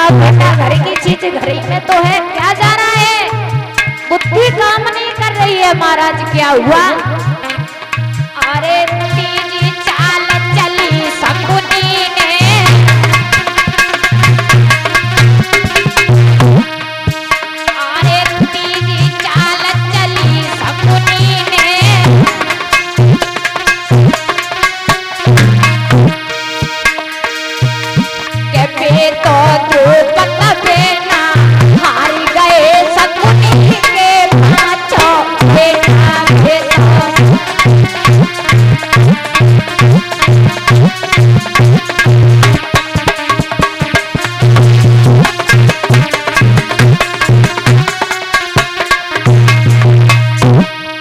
बेटा घर की चीज घर ही में तो है, क्या जा रहा है? बुद्धि काम नहीं कर रही है। महाराज क्या हुआ? अरे तीजी चाल चली शकुनी ने, अरे तीजी चाल चली शकुनी ने, के पे तो द्रुपद बेना हार गए शकुनी के पांचों बेटा बेटा।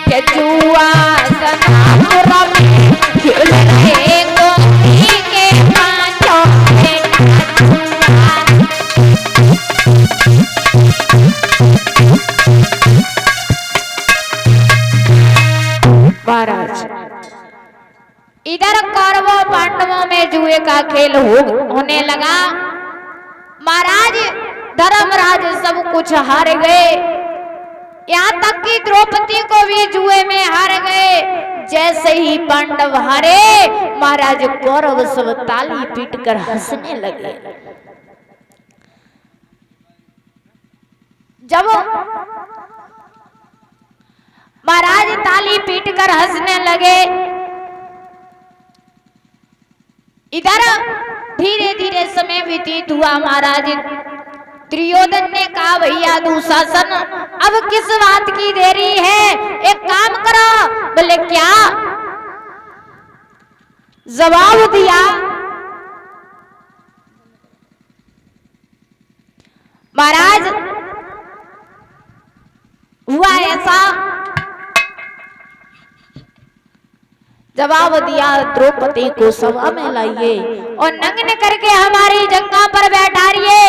के जुआ सनापुर में खेल रहे गोपी के पांचों महाराज। इधर कौरवों पांडवों में जुए का खेल होने लगा। महाराज धर्मराज सब कुछ हार गए, यहाँ तक कि द्रौपदी को भी जुए में हार गए। जैसे ही पांडव हारे, महाराज कौरव सब ताली पीटकर हंसने लगे। जब महाराज ताली पीटकर हंसने लगे, इधर धीरे धीरे समय व्यतीत हुआ। महाराज दुर्योधन ने कहा, भैया दुशासन अब किस बात की देरी है, एक काम करो। बोले क्या? जवाब दिया, महाराज हुआ ऐसा। जवाब दिया, द्रौपदी को सभा में लाइए और नग्न करके हमारी जंगा पर बैठाइए।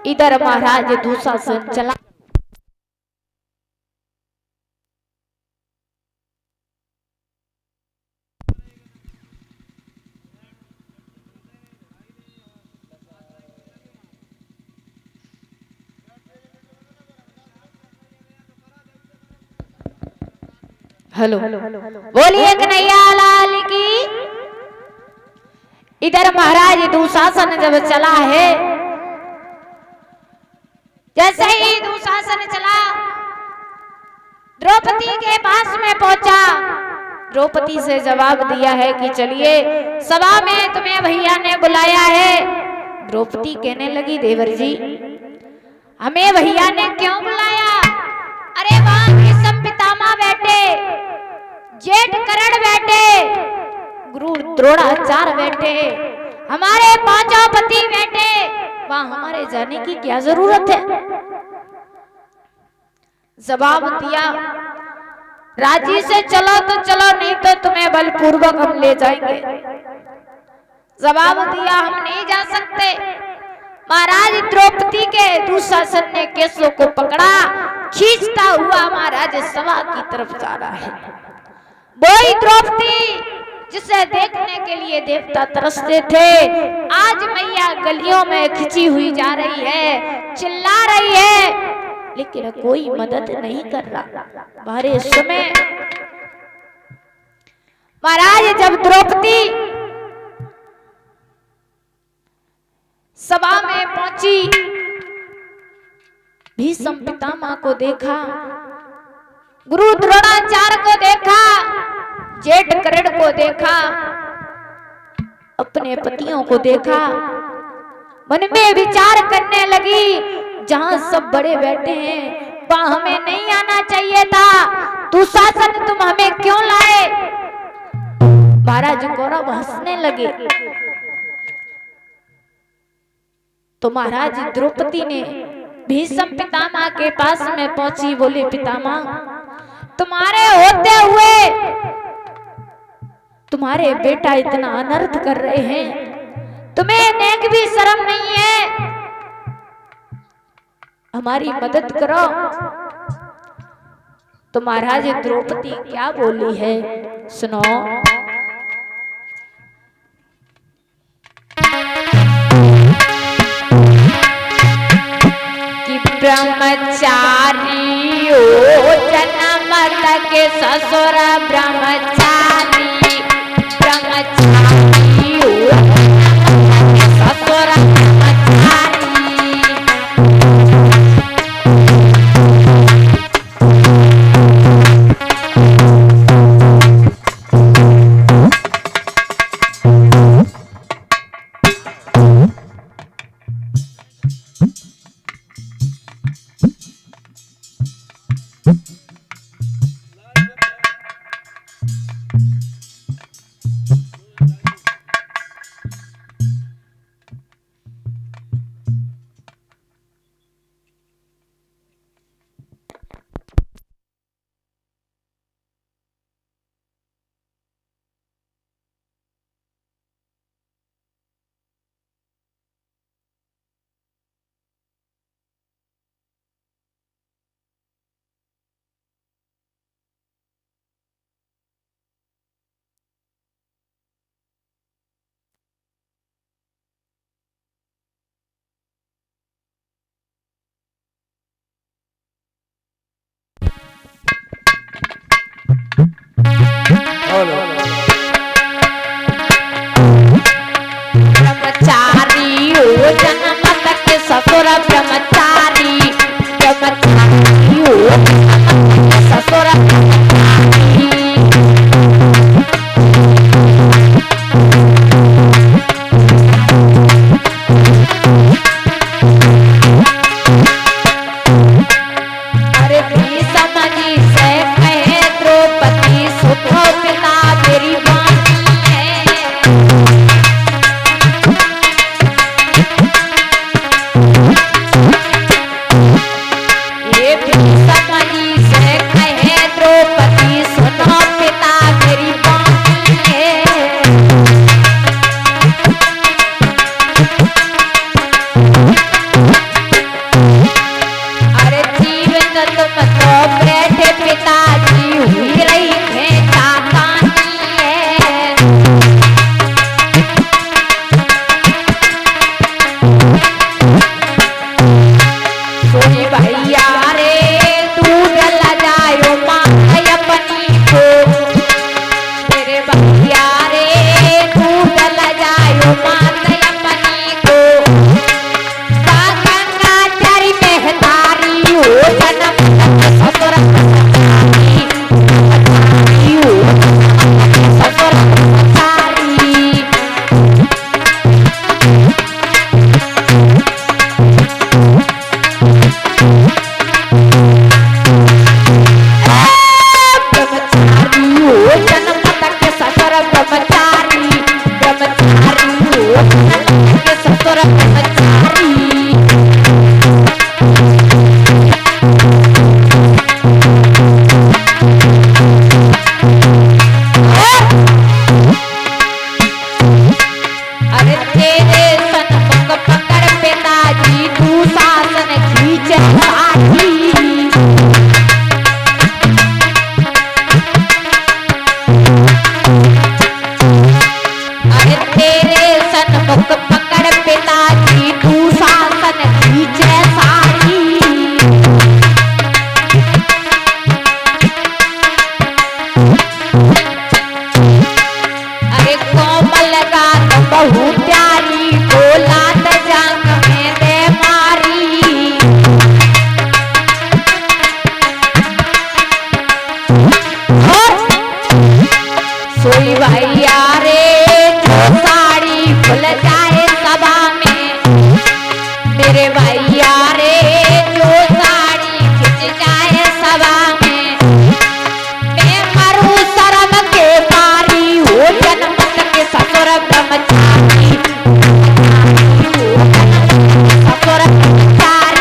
इधर महाराज दुशासन चला। हेलो बोलिए कन्हैया लाल की। इधर महाराज दुशासन जब चला है, जैसे ही दुशासन चला द्रौपदी के पास में पहुंचा। द्रौपदी से जवाब दिया है कि चलिए सभा में तुम्हें भैया ने बुलाया है। द्रौपदी कहने लगी, देवर जी हमें भैया ने क्यों बुलाया? अरे वहां भीष्म पितामह बैठे, जेठ करण बैठे, गुरु द्रोणाचार्य बैठे, हमारे पांचों पति बैठे, वहां हमारे जाने की क्या जरूरत है? जवाब दिया, राजी से चलो तो चलो, नहीं तो तुम्हें बलपूर्वक हम ले जाएंगे। जवाब दिया, हम नहीं जा सकते। महाराज द्रौपदी के दुशासन ने केसों को पकड़ा, खींचता हुआ महाराज सभा की तरफ जा रहा है। वही द्रौपदी जिसे देखने के लिए देवता तरसते थे, आज मैया गलियों में खिंची हुई जा रही है, चिल्ला रही है, लेकिन कोई मदद नहीं कर रहा। बारे समय महाराज जब द्रौपदी सभा में पहुंची, भीष्म पितामह को देखा, गुरु द्रोणाचार्य को देखा, जेठ कर्ण को देखा, अपने पतियों को देखा, मन में विचार करने लगी, जहां सब बड़े बैठे हैं वहां हमें नहीं आना चाहिए था, दुशासन तुम हमें क्यों लाए। महाराज कौरव हंसने लगे। तो महाराज द्रौपदी ने भीष्म पितामह के पास में पहुंची, बोले पितामह, तुम्हारे होते हुए तुम्हारे बेटा इतना अनर्थ कर रहे हैं, तुम्हें नेक भी शर्म नहीं है, हमारी मदद करो। तो महाराज द्रौपदी क्या बोली है, सुनो। कि ब्रह्मचारी ओ जन्म तक ससुर ब्रह्मचारी, ब्रह्मचारी ओ ससुर ब्रह्मचारी। ब्रह्मचारी ओ जन्म तक ससुर ब्रह्मचारी, ब्रह्मचारी ओ ससुर ब्रह्मचारी। अरे भीष्म जी से कहे द्रौपदी, सुखो पिता मेरी वाणी है। ये भीष्म जी से कहे द्रौपदी, सुनो पिता मेरी वाणी है। अरे जीवन तुम तो बैठे पिताजी, हुई रही खेता पानी है। सोनी भैया रे दूध लगायो माँ अपनी को, तेरे भैया रे दूध लगायो माँ अपनी को। गंगा तेरी मेहतारी हो जन्म ससुर ब्रह्मचारी, ब्रह्मचारी हो ससुर ब्रह्मचारी। ब्रह्मचारी हो जन्म तक ससुर ब्रह्मचारी, ब्रह्मचारी हो जन्म तक ससुर ब्रह्मचारी। अरे तेरे सन्मुख पकड़ पिताजी दुशासन खींचे साथी। अरे तेरे सन्मुख पकड़ पिताजी दुशासन खींचे साथी। अरे कोमल गात बहु प्यारी बोलात जांग में दे मारी। सोई भैया रे जो साड़ी खुल जाए सभा में, मेरे भैया रे जो साड़ी खिंच जाए सभा में, मैं मरूं शर्म के मारी हो जनमत के ससुर ब्रह्मचारी। ससुर ब्रह्मचारी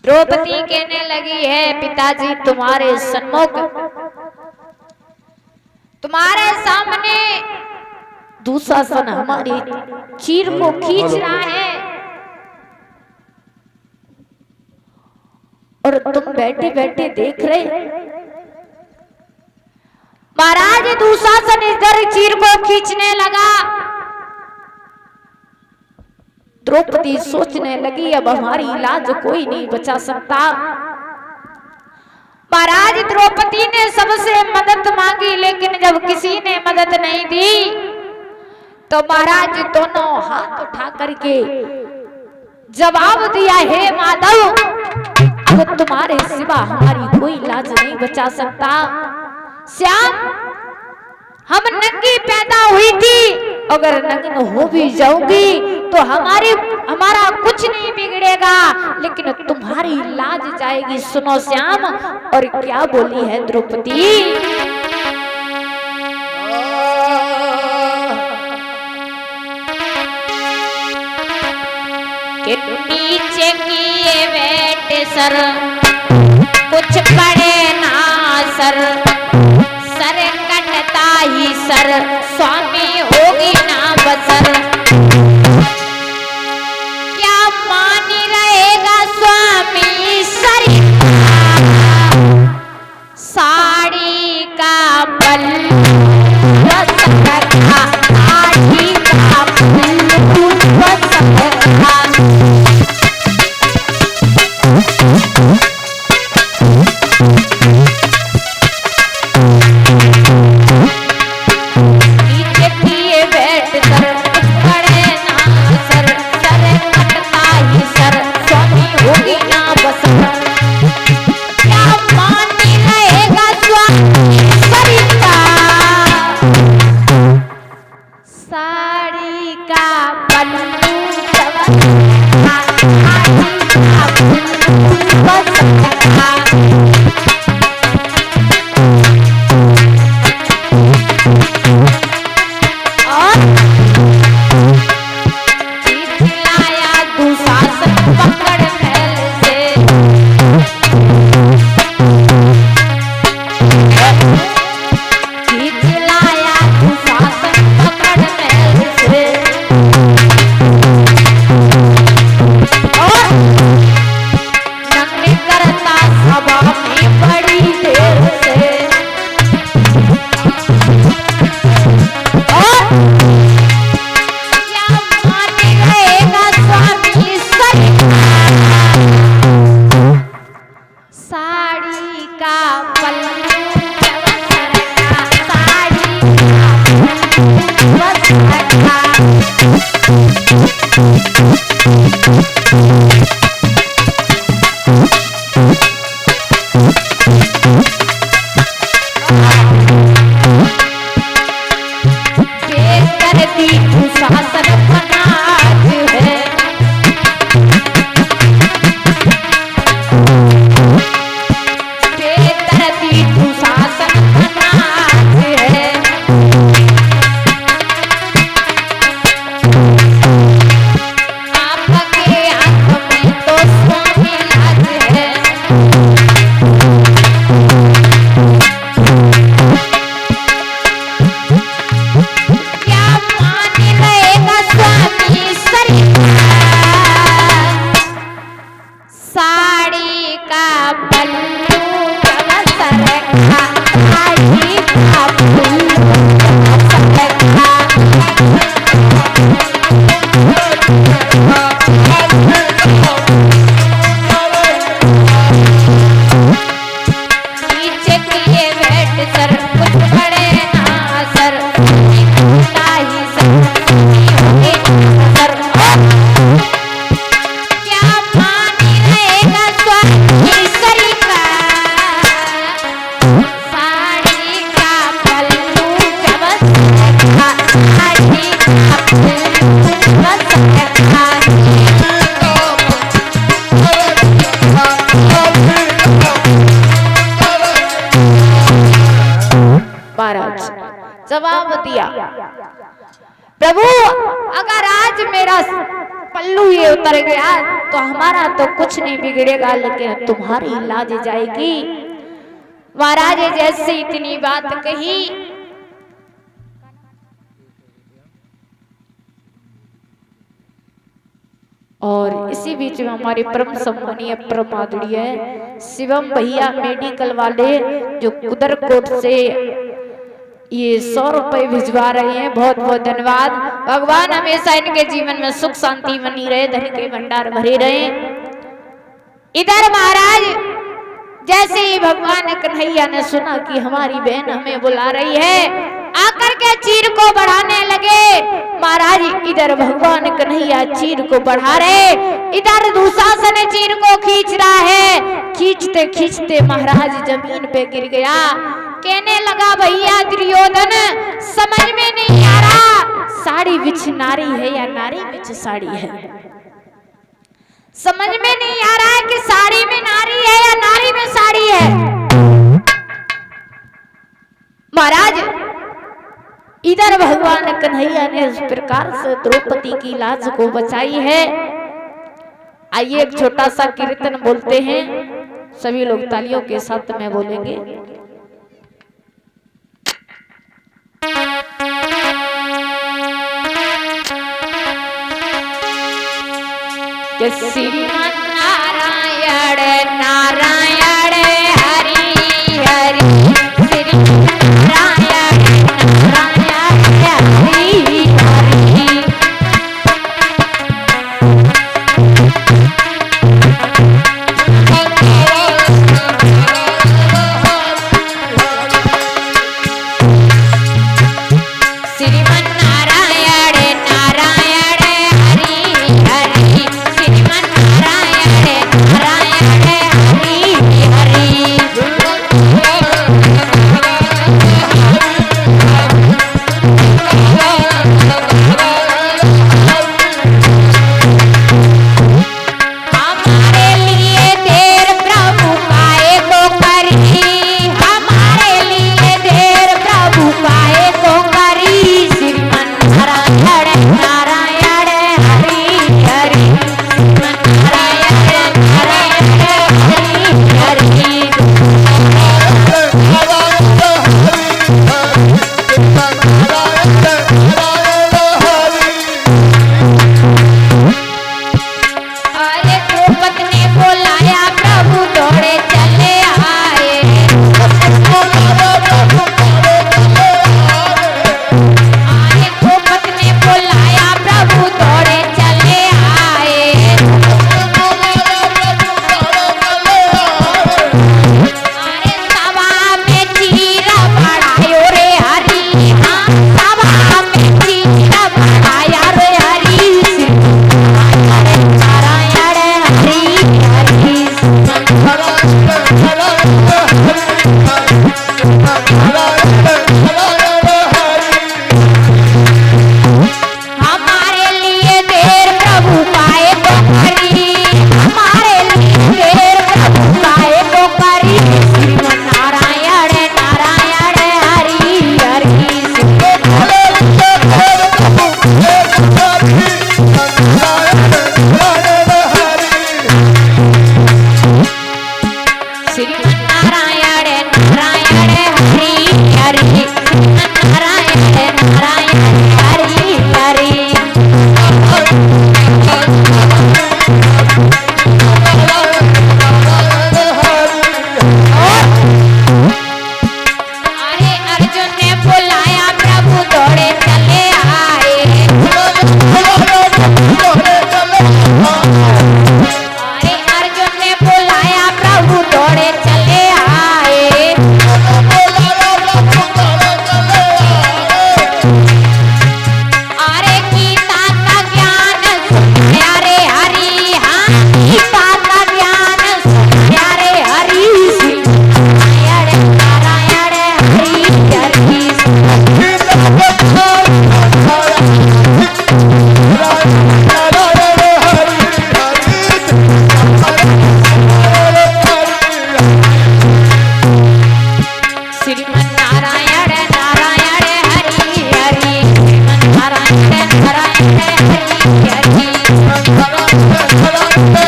द्रौपदी कहने लगी है पिताजी तुम्हारे सन्मुख तुम्हारे सामने दुशासन हमारी चीर को खींच रहा है और तुम बैठे बैठे देख रहे। महाराज दुशासन इधर चीर को खींचने लगा। द्रौपदी सोचने लगी अब हमारी लाज कोई नहीं बचा सकता। महाराज द्रौपदी ने सबसे मदद मांगी लेकिन जब किसी ने मदद नहीं दी तो महाराज दोनों हाथ उठा करके जवाब दिया, हे माधव अब तुम्हारे सिवा हमारी कोई लाज नहीं बचा सकता। श्याम हम नंगी पैदा हुई थी, अगर नग्न हो भी जाऊंगी तो हमारा कुछ नहीं बिगड़ेगा लेकिन तुम्हारी लाज जाएगी। सुनो श्याम। और क्या बोली है द्रौपदी, कि नीचे किए बैठे सर कुछ पड़े ना सर, सर कटता ही सर स्वामी होगी ना बसर। क्या मानी रहेगा स्वामी सर साड़ी का पल्लू साड़ी का पल्लू नीचे किए बैठ कर जवाब दिया, प्रभु अगर आज मेरा पल्लू ये उतर गया तो हमारा तो कुछ नहीं बिगड़ेगा, लेकिन तुम्हारी लाज जाएगी। महाराज जैसे इतनी बात कही, और इसी बीच में हमारे परम सम्मानीय परम आदरणीय शिवम भैया मेडिकल वाले जो कुदरकोट से ये 100 रुपए भिजवा रहे हैं, बहुत बहुत धन्यवाद। भगवान हमेशा इनके जीवन में सुख शांति बनी रहे, धन के भंडार भरे रहे। इधर महाराज जैसे ही भगवान कन्हैया ने सुना कि हमारी बहन हमें बुला रही है, आकर के चीर को बढ़ाने लगे। महाराज इधर भगवान कन्हैया चीर को बढ़ा रहे, इधर दुशासन चीर को खींच रहा है। खींचते खींचते महाराज जमीन पे गिर गया। कहने लगा, भैया दुर्योधन समझ में नहीं आ रहा साड़ी बिछ नारी है या नारी बिछ साड़ी है। समझ में नहीं आ रहा है कि साड़ी में नारी है या नारी में साड़ी है। महाराज इधर भगवान कन्हैया ने इस प्रकार से द्रौपदी की लाज को बचाई है। आइए एक छोटा सा कीर्तन बोलते हैं, सभी लोग तालियों के साथ में बोलेंगे। श्रीमान नारायण नारायण हरि हरि, श्री नारायण नारायण हरि हरि। श्रीमान नारायण नारायण हरि हरि, श्रीमान नारायण नारायण हरि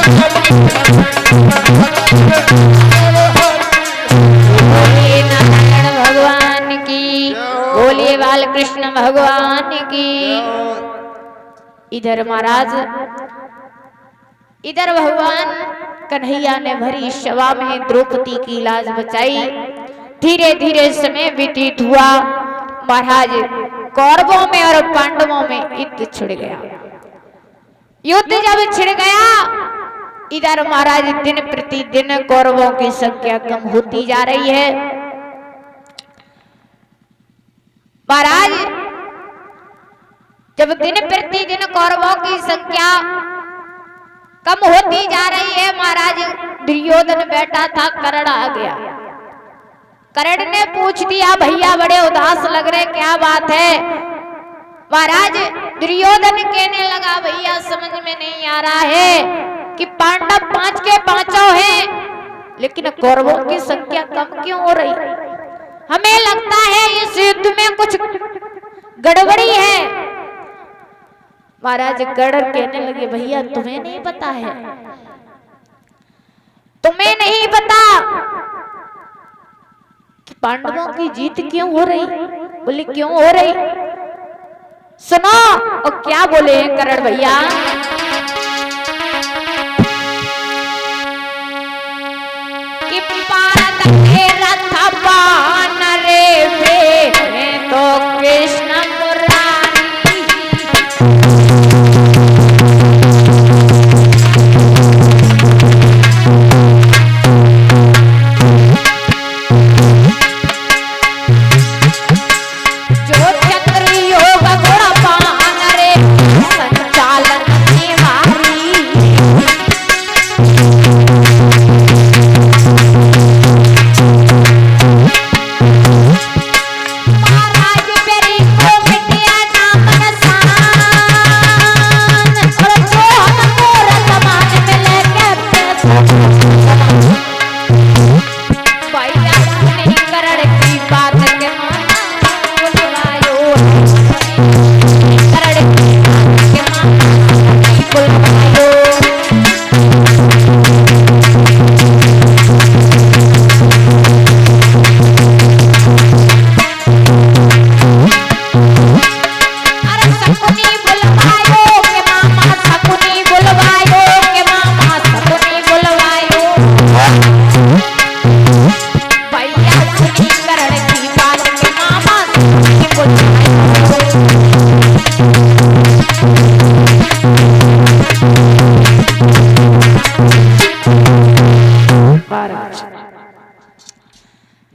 बोलिए नारायण भगवान की, बोलिए बालकृष्ण भगवान की। इधर महाराज, इधर भगवान कन्हैया ने भरी सभा में द्रौपदी की लाज बचाई। धीरे धीरे समय व्यतीत हुआ। महाराज कौरवों में और पांडवों में युद्ध छिड़ गया। युद्ध जब छिड़ गया, इधर महाराज दिन प्रतिदिन कौरवों की संख्या कम होती जा रही है। महाराज जब दिन प्रतिदिन कौरवों की संख्या कम होती जा रही है, महाराज दुर्योधन बैठा था, कर्ण आ गया। कर्ण ने पूछ दिया, भैया बड़े उदास लग रहे, क्या बात है? महाराज दुर्योधन कहने लगा, भैया समझ में नहीं आ रहा है कि पांडव 5 के 5 हैं, लेकिन कौरवों की संख्या कम क्यों हो रही? हमें लगता है इस युद्ध में कुछ गड़बड़ी है। महाराज कर्ण कहने लगे, भैया तुम्हें नहीं पता है, तुम्हें नहीं पता कि पांडवों की जीत क्यों हो रही? बोले क्यों हो रही? सुनो। और क्या बोले कर्ण भैया? कि भारत के रथ बान रे वे तो कृष्ण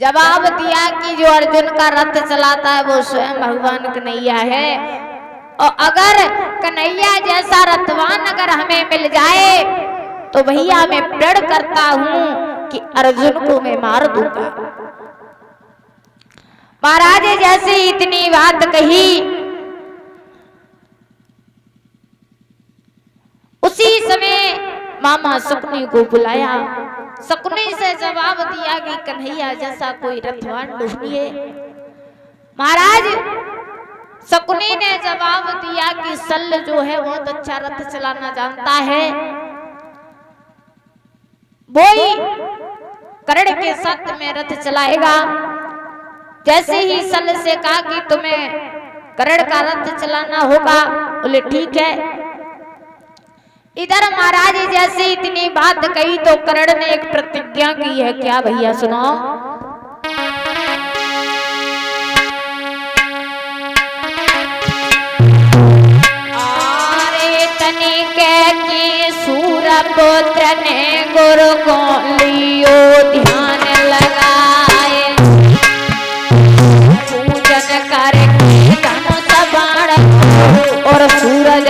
जवाब दिया कि जो अर्जुन का रथ चलाता है वो स्वयं भगवान कन्हैया है, और अगर कन्हैया जैसा रथवान अगर हमें मिल जाए तो भैया मैं प्रण करता हूं कि अर्जुन को मैं मार दूंगा। महाराज जैसे इतनी बात कही, उसी समय मामा शकुनी को बुलाया। शकुनी से जवाब दिया कि कन्हैया जैसा कोई रथवान ढूंढिए। महाराज शकुनी ने जवाब दिया कि शल्य जो है बहुत अच्छा रथ चलाना जानता है, वो ही कर्ण के साथ में रथ चलाएगा। जैसे ही शल्य से कहा कि तुम्हें कर्ण का रथ चलाना होगा, बोले ठीक है। इधर महाराज जैसे इतनी बात कही तो कर्ण ने एक प्रतिज्ञा की है। क्या भैया सुनो। आरे तनिके की सूरपुत्र ने गुरु को लियो ध्यान लगाए, पूजन करके धनुष बाण और सूरज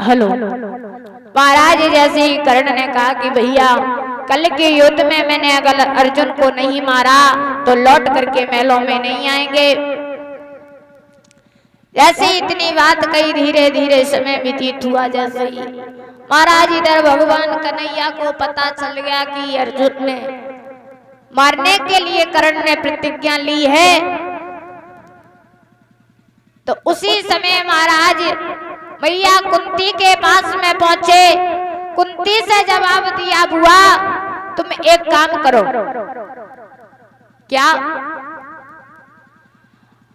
हेलो। महाराज जैसे ही कर्ण ने कहा कि भैया कल के युद्ध में मैंने अगर अर्जुन को नहीं मारा तो लौट करके महलों में नहीं आएंगे। जैसे ही इतनी बात कही धीरे धीरे समय व्यतीत हुआ। जैसे ही महाराज इधर भगवान कन्हैया को पता चल गया कि अर्जुन ने मारने के लिए कर्ण ने प्रतिज्ञा ली है, तो उसी समय महाराज मैया कुंती के पास में पहुंचे। कुंती से जवाब दिया बुआ तुम एक काम करो। क्या?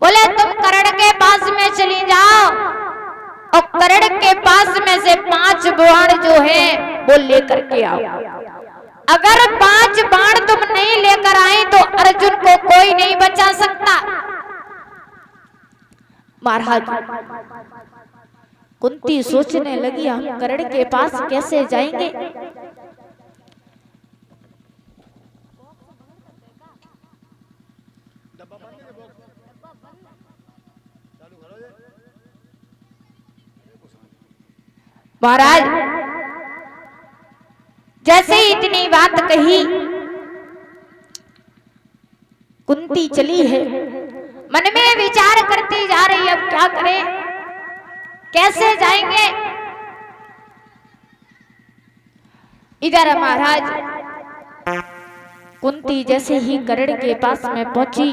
बोले तुम कर्ण के पास में चली जाओ और कर्ण के पास में से 5 बाण जो है वो लेकर के आओ। अगर 5 बाण तुम नहीं लेकर आई तो अर्जुन को कोई नहीं बचा सकता। महाराज कुंती सोचने लगी हम कर्ण के पास कैसे जाएंगे। महाराज जैसे ही इतनी बात कही कुंती चली है, मन में विचार करती जा रही अब क्या करें, कैसे जाएंगे। इधर महाराज कुंती जैसे ही कर्ण के पास में पहुंची,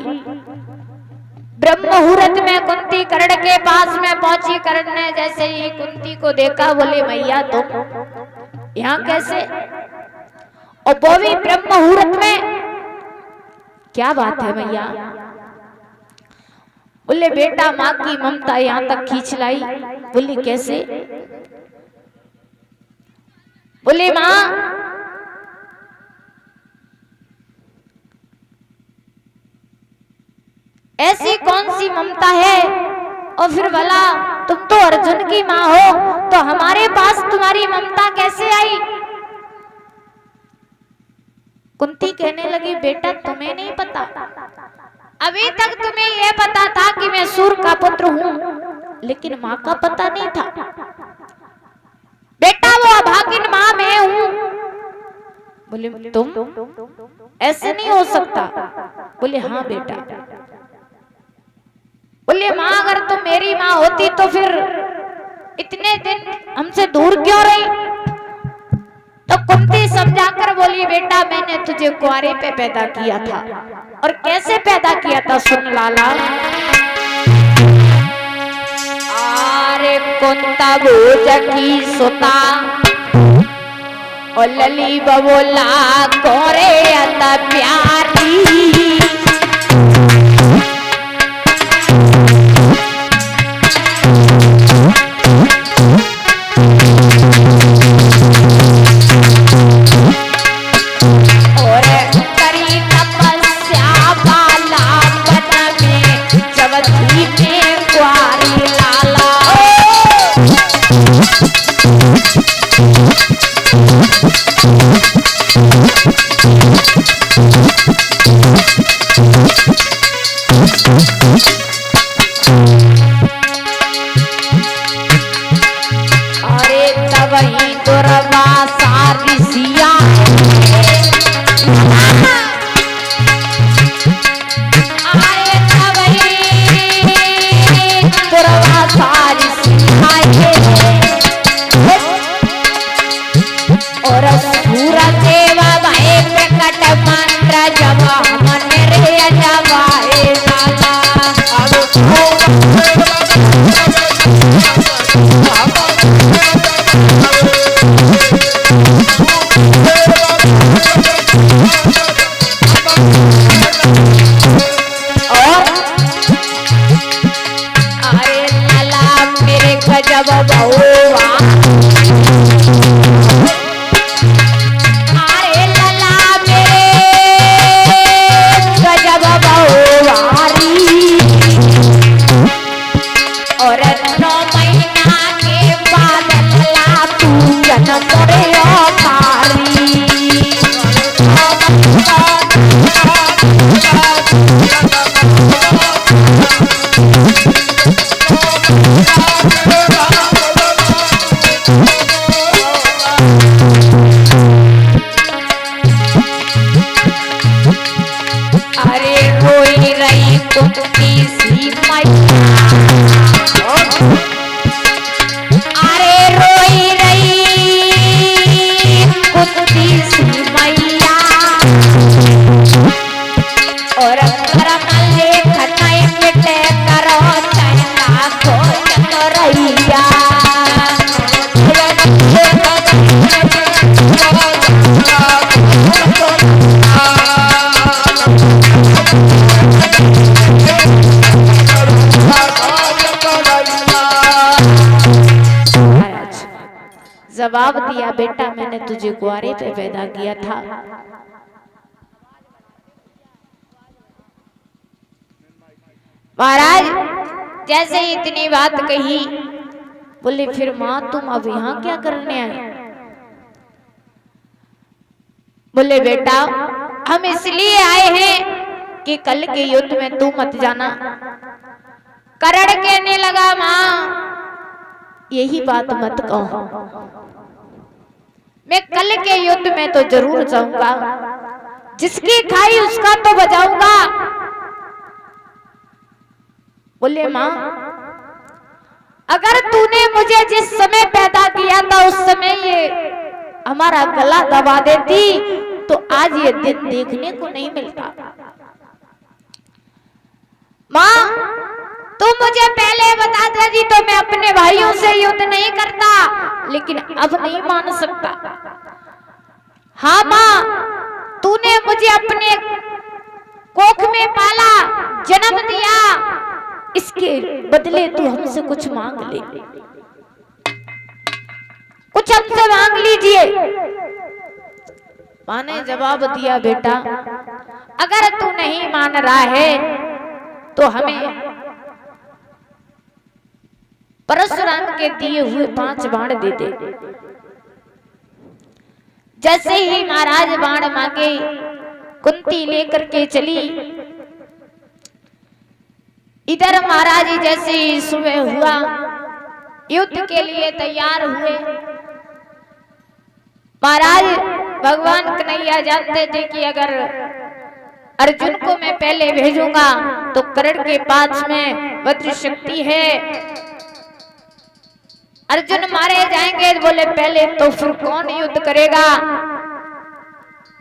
ब्रह्म मुहूर्त में कुंती कर्ण के पास में पहुंची। कर्ण ने जैसे ही कुंती को देखा बोले मैया तुम यहाँ कैसे, और वो भी ब्रह्म मुहूर्त में। क्या बात है मैया? बोले बेटा माँ की ममता यहाँ तक खींच लाई। बोले कैसे? बोले माँ ऐसी कौन सी ममता है, और फिर भला तुम तो अर्जुन की माँ हो तो हमारे पास तुम्हारी ममता कैसे आई? कुंती कहने लगी बेटा तुम्हें नहीं पता, अभी तक तुम्हें यह पता था कि मैं सूर्य का पुत्र हूं, लेकिन माँ का पता नहीं था। बेटा वो अभागिन माँ मैं हूं। बोले तुम? ऐसे नहीं हो सकता। बोले हाँ बेटा। बोले माँ अगर तुम मेरी माँ होती तो फिर इतने दिन हमसे दूर क्यों रही? तो कुंती समझाकर बोली बेटा मैंने तुझे कुंवारे पे पैदा किया था। और कैसे पैदा किया था सुन लाला। आरे कुंता भोज की सुता और लली बबोला कोरे अता प्यारी। कुंती सी मैया, अरे रोई रही कुंती सी मैया, और करम लेखन मिटे करो चैना को चतुरैया। जवाब दिया, बेटा मैंने तुझे कुंवारे पे पैदा किया था। महाराज जैसे ही इतनी बात कही, बोले फिर माँ तुम अब यहाँ क्या करने आए? बोले बेटा हम इसलिए आए हैं कि कल के युद्ध में तू मत जाना। करण कहने लगा माँ यही बात मत कहो, मैं कल के युद्ध में तो जरूर जाऊंगा, जिसकी खाई उसका तो बजाऊंगा। बोले माँ अगर तूने मुझे जिस समय पैदा किया था उस समय ये हमारा गला दबा देती तो आज ये दिन देखने को नहीं मिलता। माँ तुम मुझे पहले बता देती तो मैं अपने भाइयों से युद्ध नहीं करता, लेकिन अब नहीं मान सकता। हाँ माँ तूने मुझे अपने कोख में पाला, जन्म दिया, इसके बदले तू हमसे कुछ मांग ले, कुछ हमसे मांग लीजिए। माँ ने जवाब दिया बेटा अगर तू नहीं मान रहा है तो हमें परशुराम के दिए हुए 5 बाण दे दे। जैसे ही महाराज बाण मांगे कुंती लेकर के चली। इधर महाराज जैसे ही सुबह हुआ युद्ध के लिए तैयार हुए। महाराज भगवान कन्हैया जानते थे कि अगर अर्जुन को मैं पहले भेजूंगा तो कर्ण के पास में वज्र शक्ति है, अर्जुन मारे जाएंगे। बोले पहले तो फिर कौन युद्ध करेगा?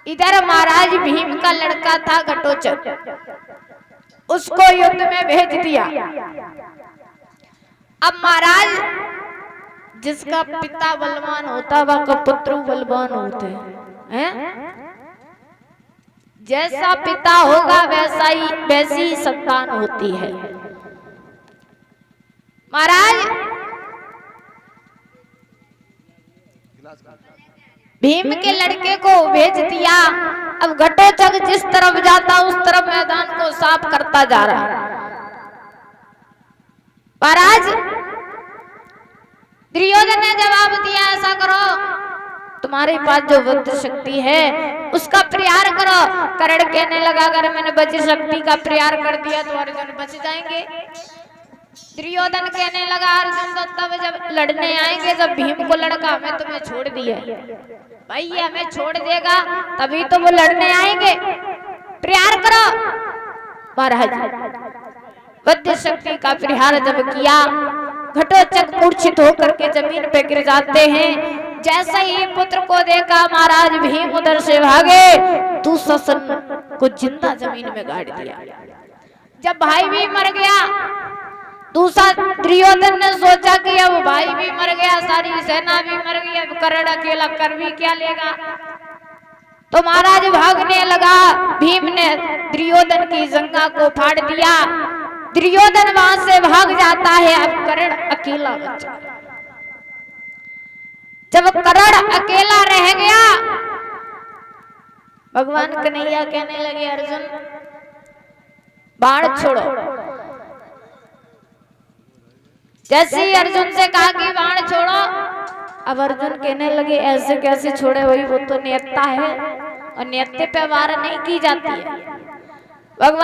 इधर महाराज भीम का लड़का था घटोत्कच, उसको युद्ध में भेज दिया। अब महाराज जिसका पिता बलवान होता वह का पुत्र बलवान होते हैं। जैसा पिता होगा वैसी संतान होती है। महाराज भीम के लड़के को भेज दिया। अब घटोत्कच जिस तरफ जाता उस तरफ मैदान को साफ करता जा रहा। महाराज दुर्योधन ने जवाब दिया ऐसा करो, तुम्हारे पास जो वज्र शक्ति है उसका प्रयार करो। कर्ण कहने लगा अगर मैंने वज्र शक्ति का प्रयार कर दिया तो अर्जुन बच जाएंगे। दुर्योधन कहने लगा अर्जुन तो तब जब लड़ने आएंगे जब भीम को लड़का हमें तुम्हें छोड़ दिया। भाई ये हमें छोड़ देगा तभी तो वो लड़ने आएंगे, प्रयार करो। महाराज वज्र शक्ति का प्रहार जब किया घटोत्कच मूर्छित होकर के जमीन पे गिर जाते हैं। जैसे ही पुत्र को देखा महाराज भीम उधर से भागे, दुशासन को जिंदा जमीन में गाड़ दिया। जब भाई भी मर गया दूसरा दुर्योधन ने सोचा कि अब भाई भी मर गया, सारी सेना भी मर गई, अब कर्ण अकेला कर भी क्या लेगा। तो महाराज भागने लगा। भीम ने दुर्योधन की जंगा को फाड़ दिया। दुर्योधन वहां से भाग जाता है। अब कर्ण अकेला बचा। जब कर्ण अकेला रह गया भगवान कन्हैया कहने लगे अर्जुन बाण छोड़ो। जैसे ही अर्जुन से कहा कि बाण छोड़ो, अब अर्जुन कहने लगे ऐसे कैसे छोड़े, वही वो तो नियत्ता है और नियत्ते पे वार नहीं की जाती है। भगवान